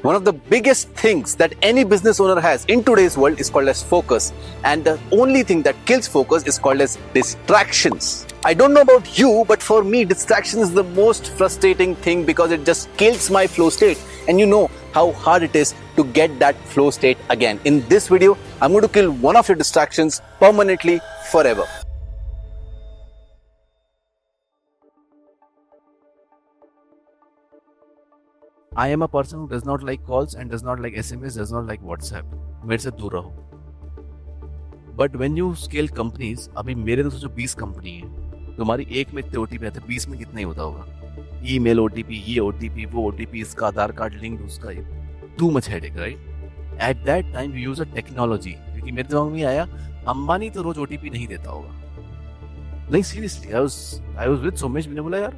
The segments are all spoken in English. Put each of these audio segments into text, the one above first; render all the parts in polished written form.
One of the biggest things that any business owner has in today's world is called as focus. And the only thing that kills focus is called as distractions. I don't know about you, but for me, distraction is the most frustrating thing because it just kills my flow state. And you know how hard it is to get that flow state again. In this video, I'm going to kill one of your distractions permanently, forever. I am a person who does not like calls and does not like SMS, does not like WhatsApp. मेरे से दूर रहो. But when you scale companies, अभी मेरे तो सोचो 20 company है. तुम्हारी एक में इतने OTP आते हैं, 20 में कितना ही होता होगा. ईमेल OTP, ये OTP, वो OTP, इसका आधार कार्ड लिंक, उसका ये. Too much headache, right? At that time you use a technology. क्योंकि मेरे दिमाग में आया, अंबानी तो रोज OTP नहीं देता होगा. नहीं, seriously, I was with Somesh. मैंने बोला यार,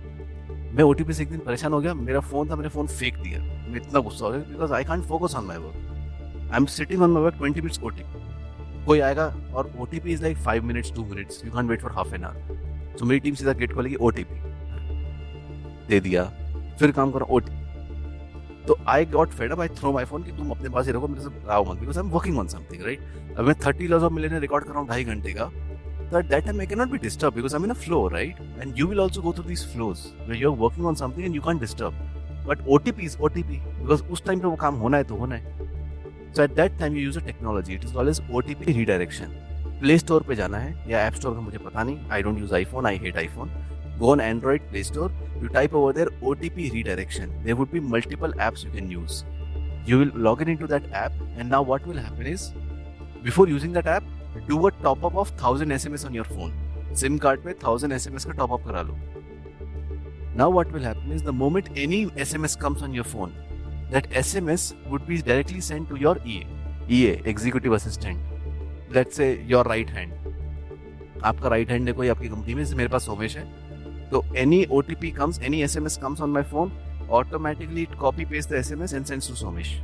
मैं OTP से एक दिन परेशान हो गया. मेरा फोन था, मैंने फोन फेंक दिया. मैं इतना गुस्सा हो गया because I can't focus on my work. I am sitting on my work 20 minutes OTP. कोई आएगा और OTP is like 5 minutes 2 minutes. You can't wait for half an hour. तो मेरी टीम सीधा गेट खोलेगी, OTP दे दिया, फिर काम करो OTP. तो I got fed up. I throw my phone कि तुम अपने पास ही रखो, मेरे से आओ मत, because I am working on something, right. अब मैं 30 लॉज ऑफ मिलियन रिकॉर्ड कर रहा हूँ 2.5 घंटे का. So at that time I cannot be disturbed because I'm in a flow, right? And you will also go through these flows where you're working on something and you can't disturb. But OTP is OTP because उस time पे वो काम होना है तो होना है. So at that time you use a technology. It is called as OTP redirection. Play Store पे जाना है या App Store का मुझे पता नहीं. I don't use iPhone. I hate iPhone. Go on Android Play Store. You type over there OTP redirection. There would be multiple apps you can use. You will log in into that app and now what will happen is before using that app, do a top up of 1000 SMS on your phone. SIM card पे 1000 SMS का top up करा लो. Now what will happen is the moment any SMS comes on your phone, that SMS would be directly sent to your EA, Executive Assistant. Let's say your right hand. आपका right hand है कोई आपकी company में, जैसे मेरे पास सोमेश है. तो any OTP comes, any SMS comes on my phone, automatically it copy paste the SMS and sends to Somesh.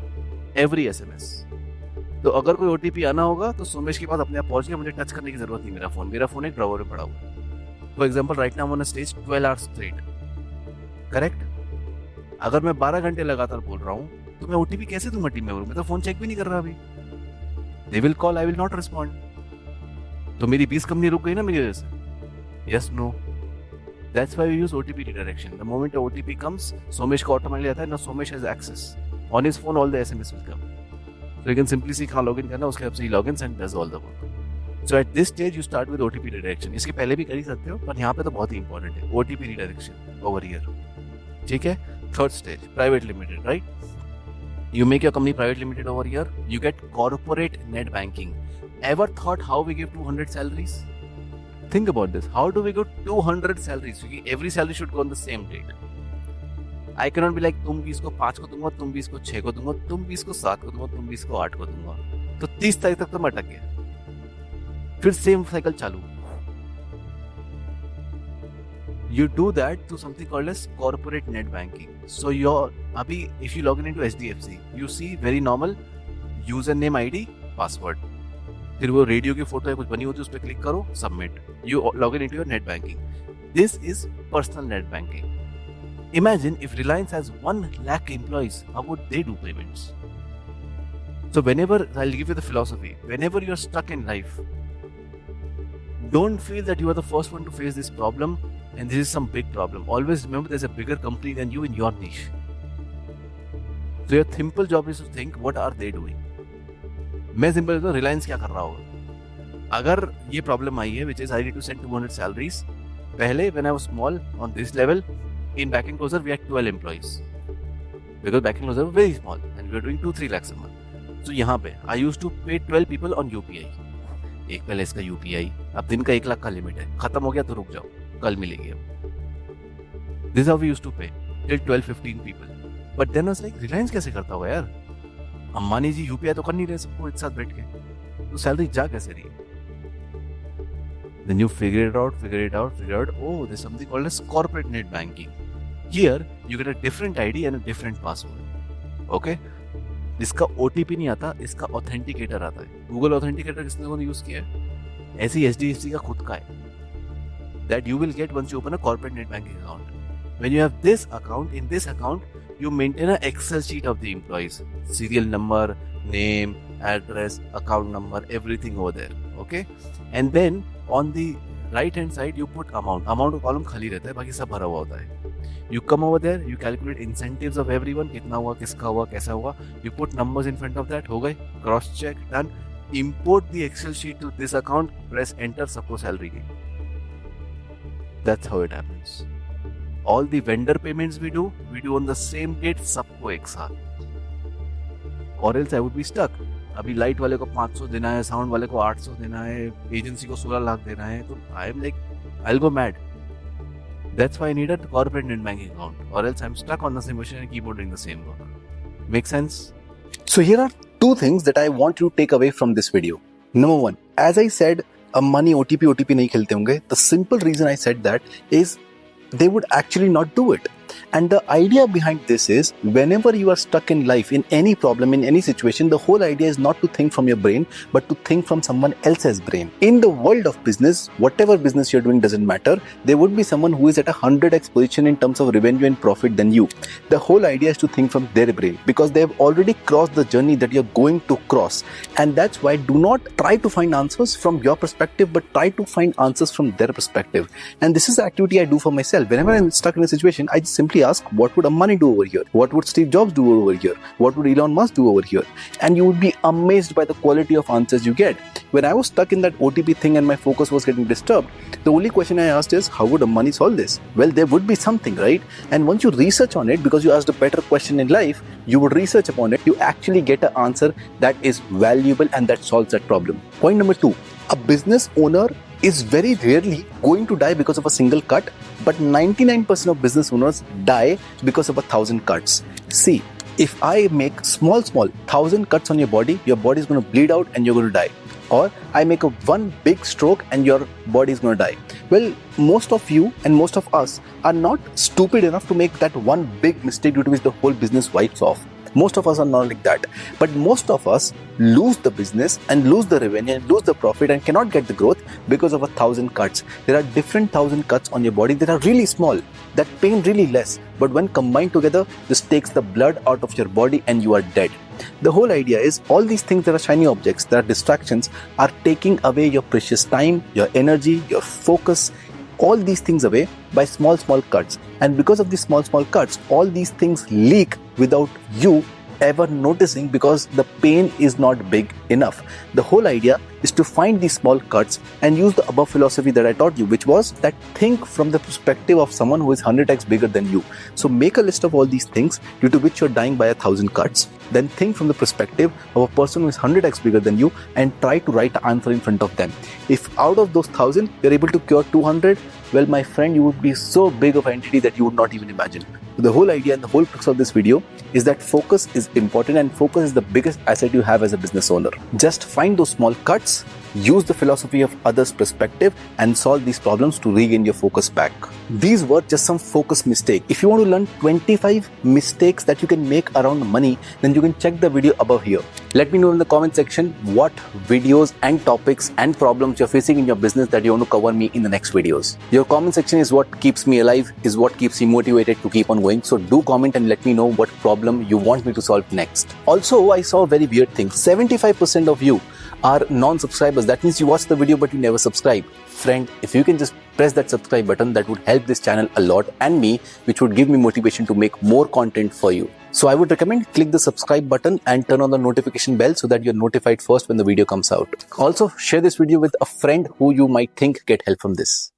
Every SMS. तो अगर कोई OTP आना होगा तो सोमेश के पास अपने आप पहुंच गया, मुझे टच करने की जरूरत नहीं. मेरा फोन एक ड्रॉवर में पड़ा हुआ. For example right now on a stage 12 hours straight, correct. अगर मैं 12 घंटे लगातार बोल रहा हूँ तो मैं OTP कैसे दूंगा टीम मेंबर? मैं तो फोन चेक भी नहीं कर रहा अभी. They will call, I will not respond. तो मेरी 20 कंपनी रुक गई ना मेरी वजह से. Yes, no. That's why we use OTP redirection. The moment OTP comes, Somesh को ऑटोमेटिकली आता है ना. Somesh has access on his phone, all the SMS will come. So you can simply see कहाँ login करना, उसके बाद से he logins and does all the work. So at this stage you start with OTP redirection. इसके पहले भी कर ही सकते हो, पर यहाँ पे तो बहुत ही important है OTP redirection over here. ठीक है. Third stage, private limited, right? You make your company private limited over here. You get corporate net banking. Ever thought how we give 200 salaries? Think about this. How do we give 200 salaries? Because every salary should go on the same date. I cannot be like तुम भी इसको 5 को दूंगा, तुम भी इसको 6 को दूंगा, तुम भी इसको 7 को दूंगा, तुम भी इसको 8 को दूंगा. तो 30 तारीख तक तो मैं अटक गया. फिर सेम साइकिल चालू. You do that to something called as corporate net banking. So your अभी if you log in into HDFC, you see very normal username ID password. फिर वो रेडियो की फोटो है कुछ बनी होती है, उस पर क्लिक करो, submit. You log in into your net banking. This is personal net banking. Imagine if Reliance has 1 lakh employees, how would they do payments? So whenever, I'll give you the philosophy, whenever you're stuck in life, don't feel that you are the first one to face this problem and this is some big problem. Always remember there's a bigger company than you in your niche. So your simple job is to think, what are they doing? मैं simple तो Reliance क्या कर रहा होगा? अगर ये problem आई है, which is I need to send 200 salaries. पहले when I was small on this level, in Backing Closer we had 12 employees because Backing Closer were very small and we were doing 2-3 lakhs a month. So यहाँ पे I used to pay 12 people on UPI. एक पहले इसका UPI, अब दिन का 1 लाख का limit है, खत्म हो गया तो रुक जाओ, कल मिलेगी. अब this is how we used to pay till 12-15 people. But then I was like, Reliance कैसे करता होगा यार? अंबानी जी UPI तो कर नहीं रहे सबको एक साथ बैठ के, तो सैलरी जा कैसे रही? Then you figure it out. Oh, there's something called as corporate net banking. Here you get a different ID and a different password. Okay? इसका OTP नहीं आता, इसका ऑथेंटिकेटर आता है. गूगल ऑथेंटिकेटर किसने यूज किया है? ऐसी HDFC का खुद का है. That you will get once you open a corporate net banking account. When you have this account, in this account you maintain an Excel sheet of the employees, serial number, name, address, account number, everything over there. Okay, and then on the right hand side you put amount का column खाली रहता है, बाकी सब भरा हुआ होता है. You come over there, you calculate incentives of everyone, कितना हुआ, किसका हुआ, कैसा हुआ. You put numbers in front of that, हो गए, cross check, done. Import the Excel sheet to this account, press enter, सबको salary गई. That's how it happens. All the vendor payments we do on the same date, सबको एक साथ. Or else I would be stuck. अभी light वाले को 500 देना है, साउंड वाले को 800 देना है, एजेंसी को 16 लाख देना है, तो I am like, I'll go mad. That's why I need a corporate net banking account, or else I'm stuck on the same machine and keyboard doing the same work. Make sense? So here are two things that I want you to take away from this video. Number one, as I said, money OTP नहीं खेलते होंगे. The simple reason I said that is they would actually not do it. And the idea behind this is whenever you are stuck in life, in any problem, in any situation, the whole idea is not to think from your brain, but to think from someone else's brain. In the world of business, whatever business you're doing doesn't matter. There would be someone who is at 100x position in terms of revenue and profit than you. The whole idea is to think from their brain because they have already crossed the journey that you're going to cross. And that's why do not try to find answers from your perspective, but try to find answers from their perspective. And this is the activity I do for myself. Whenever I'm stuck in a situation, I just simply ask, what would Ambani do over here? What would Steve Jobs do over here? What would Elon Musk do over here? And you would be amazed by the quality of answers you get. When I was stuck in that OTP thing and my focus was getting disturbed, the only question I asked is, how would Ambani solve this? Well, there would be something, right? And once you research on it, because you asked a better question in life, you would research upon it, you actually get an answer that is valuable and that solves that problem. Point number two, a business owner is very rarely going to die because of a single cut, but 99% of business owners die because of 1,000 cuts. See, if I make small 1,000 cuts on your body is going to bleed out and you're going to die. Or I make one big stroke and your body is going to die. Well, most of you and most of us are not stupid enough to make that one big mistake due to which the whole business wipes off. Most of us are not like that. But most of us lose the business and lose the revenue and lose the profit and cannot get the growth because of 1,000 cuts. There are different 1,000 cuts on your body that are really small, that pain really less. But when combined together, this takes the blood out of your body and you are dead. The whole idea is all these things that are shiny objects, that are distractions, are taking away your precious time, your energy, your focus, all these things away by small cuts. And because of these small cuts, all these things leak without you ever noticing because the pain is not big enough. The whole idea is to find these small cuts and use the above philosophy that I taught you, which was that think from the perspective of someone who is 100x bigger than you. So make a list of all these things due to which you're dying by 1,000 cuts. Then think from the perspective of a person who is 100x bigger than you and try to write an answer in front of them. If out of those 1,000, you're able to cure 200, well, my friend, you would be so big of an entity that you would not even imagine. The whole idea and the whole crux of this video is that focus is important and focus is the biggest asset you have as a business owner. Just find those small cuts, use the philosophy of others' perspective and solve these problems to regain your focus back. These were just some focus mistakes. If you want to learn 25 mistakes that you can make around money, then you can check the video above here. Let me know in the comment section what videos and topics and problems you're facing in your business that you want to cover me in the next videos. Your comment section is what keeps me alive, is what keeps me motivated to keep on going. So do comment and let me know what problem you want me to solve next. Also, I saw a very weird thing. 75% of you are non-subscribers. That means you watch the video but you never subscribe. Friend, if you can just press that subscribe button, that would help this channel a lot and me, which would give me motivation to make more content for you. So I would recommend click the subscribe button and turn on the notification bell so that you're notified first when the video comes out. Also, share this video with a friend who you might think get help from this.